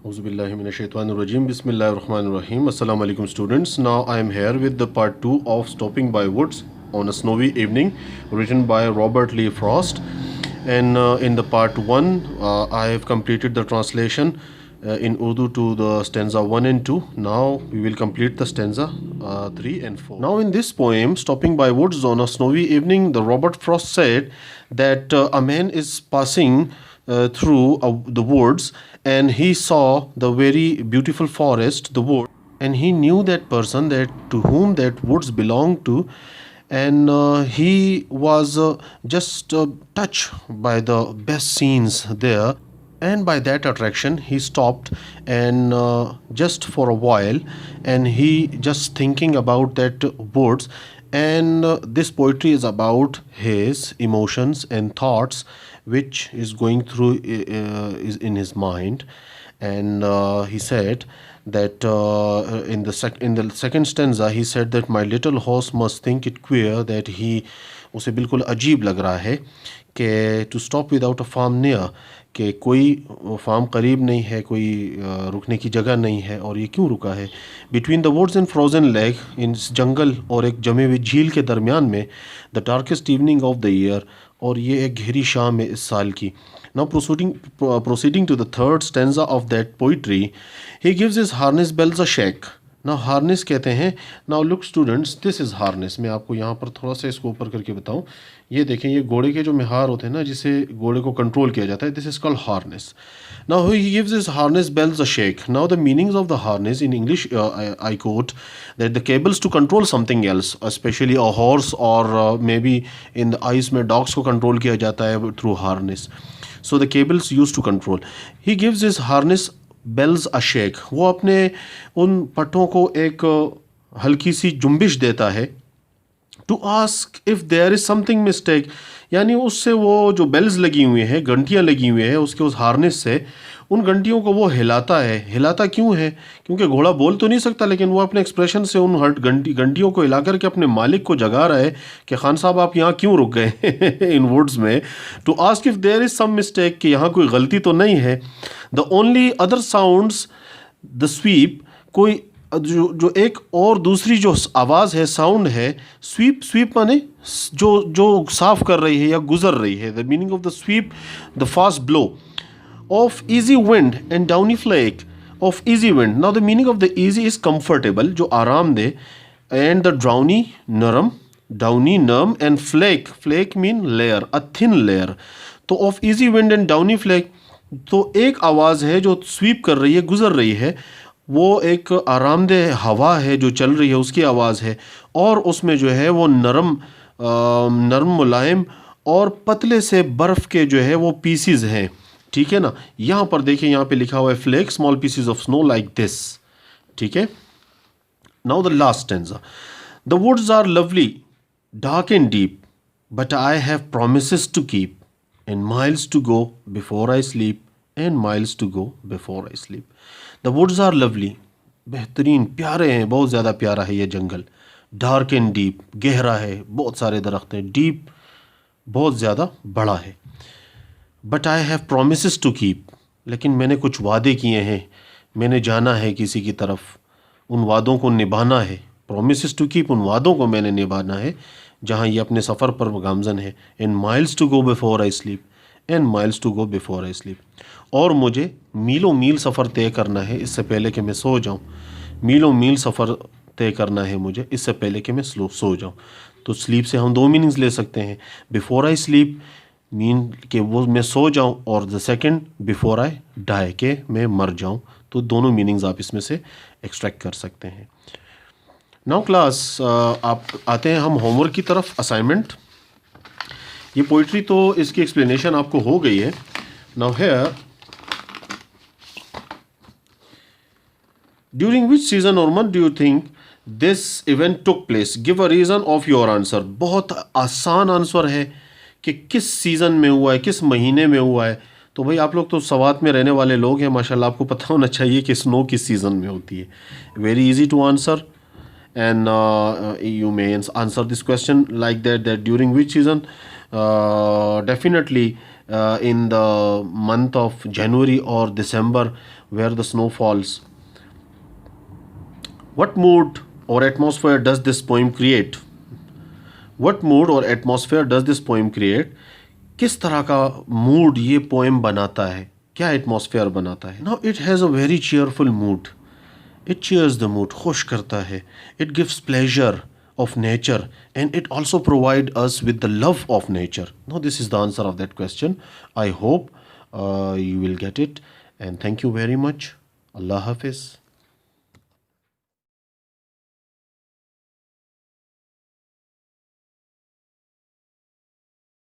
Auzubillahiminash-shaytanir-rajim. Bismillahir-rahmanir-rahim. Assalamu alaikum students. Now I am here with the part 2 of Stopping by Woods on a Snowy Evening, written by Robert Lee Frost. And in the part 1 I have completed the translation in Urdu to the stanza 1 and 2. Now we will complete the stanza 3 and 4. Now in this poem, Stopping by Woods on a Snowy Evening, the Robert Frost said that a man is passing through the woods, and he saw the very beautiful forest, the wood, and he knew that person, that to whom that woods belonged to, and he was just touched by the best scenes there, and by that attraction he stopped, and just for a while, and he just thinking about that woods. And this poetry is about his emotions and thoughts which is going through is in his mind. And he said that in the second stanza he said that my little horse must think it queer that he, उसे बिल्कुल अजीब लग रहा है कि to stop without a farm near, कि कोई farm करीब नहीं है, कोई रुकने की जगह नहीं है, और ये क्यों रुका है. Between the woods and frozen lake, इन जंगल और एक जमे हुई झील के दरमियान में, the darkest evening of the year, और ये एक गहरी शाम है इस साल की. Now proceeding to the third stanza of that poetry, he gives his harness bells a shake. Now harness कहते हैं. Now look students, this is harness. मैं आपको यहाँ पर थोड़ा सा इसको ऊपर करके बताऊँ. ये देखें, ये घोड़े के जो मेहार होते हैं ना, जिसे घोड़े को कंट्रोल किया जाता है, this is called harness. Now he gives his harness bells a shake. Now the meanings of the harness in English, I quote, that the cables to control something else, especially a horse, or maybe in the ice में dogs को control किया जाता है through harness. So the cables used to control. He gives his harness bells a shake. वो अपने उन पट्टों को एक हल्की सी जुम्बिश देता है. To ask if there is something mistake, यानी उससे वो जो बेल्स लगी हुई हैं, घंटियाँ लगी हुई हैं, उसके उस हार्नेस से उन घंटियों को वो हिलाता है. हिलाता क्यों है? क्योंकि घोड़ा बोल तो नहीं सकता, लेकिन वो अपने एक्सप्रेशन से उन घंटियों को हिला करके अपने मालिक को जगा रहा है कि खान साहब आप यहाँ क्यों रुक गए इन वुड्स में. To ask if there is some mistake, कि यहाँ कोई गलती तो नहीं है. The only other sounds the sweep, कोई जो एक और दूसरी जो आवाज़ है, साउंड है, स्वीप माने जो साफ कर रही है या गुजर रही है. The meaning of the sweep, the fast blow of easy wind and downy flake of easy wind. Now the meaning of the easy is comfortable, जो आराम दे, एंड द ड्राउनी नरम, डाउनी नर्म, and flake mean layer, a thin layer. तो of easy wind and downy flake, तो एक आवाज़ है जो स्वीप कर रही है, गुजर रही है, वो एक आरामदेह हवा है जो चल रही है, उसकी आवाज़ है. और उसमें जो है वो नरम मुलायम और पतले से बर्फ़ के जो है वो पीसीज हैं. ठीक है ना. यहाँ पर देखिए, यहाँ पे लिखा हुआ है flake, small pieces of snow like this. ठीक है. Now the last stanza. The woods are lovely, dark and deep, but I have promises to keep, and miles to go before I sleep, and miles to go before I sleep. The woods are lovely, बेहतरीन, प्यारे हैं, बहुत ज़्यादा प्यारा है ये जंगल. Dark and deep, गहरा है, बहुत सारे दरख्त हैं. डीप, बहुत ज़्यादा बड़ा है. But I have promises to keep, लेकिन मैंने कुछ वादे किए हैं, मैंने जाना है किसी की तरफ, उन वादों को निभाना है. प्रोमिसेस टू कीप, उन वादों को मैंने निभाना है जहाँ ये अपने सफ़र पर गामजन है. And miles to go before I sleep, and miles to go before I sleep, और मुझे मीलों मील सफ़र तय करना है इससे पहले कि मैं सो जाऊं. मीलों मील सफ़र तय करना है मुझे इससे पहले कि मैं सो जाऊं. तो स्लीप से हम दो मीनिंग्स ले सकते हैं. बिफोर आई स्लीप मीन कि वो मैं सो जाऊं, और the second before I die, के मैं मर जाऊं. तो दोनों मीनिंग्स आप इसमें से एक्सट्रैक्ट कर सकते हैं. नाउ क्लास, आप आते हैं हम होमवर्क की तरफ. असाइनमेंट, ये पोइट्री तो इसकी एक्सप्लेनेशन आपको हो गई है. Now here, during which season और month do you think this event took place, give a reason of your answer. बहुत आसान आंसर है कि किस सीज़न में हुआ है, किस महीने में हुआ है. तो भाई आप लोग तो सवात में रहने वाले लोग हैं माशाल्लाह, आपको पता होना चाहिए कि स्नो किस सीज़न में होती है. Very easy to answer, and you may answer this question like that during which season definitely in the month of January or December, where the snow falls. What mood or atmosphere does this poem create? What mood or atmosphere does this poem create? किस तरह का mood ये poem बनाता है, क्या atmosphere बनाता है? Now it has a very cheerful mood. It cheers the mood, खुश करता है. It gives pleasure of nature, and it also provide us with the love of nature. Now this is the answer of that question. I hope you will get it, and thank you very much. Allah Hafiz.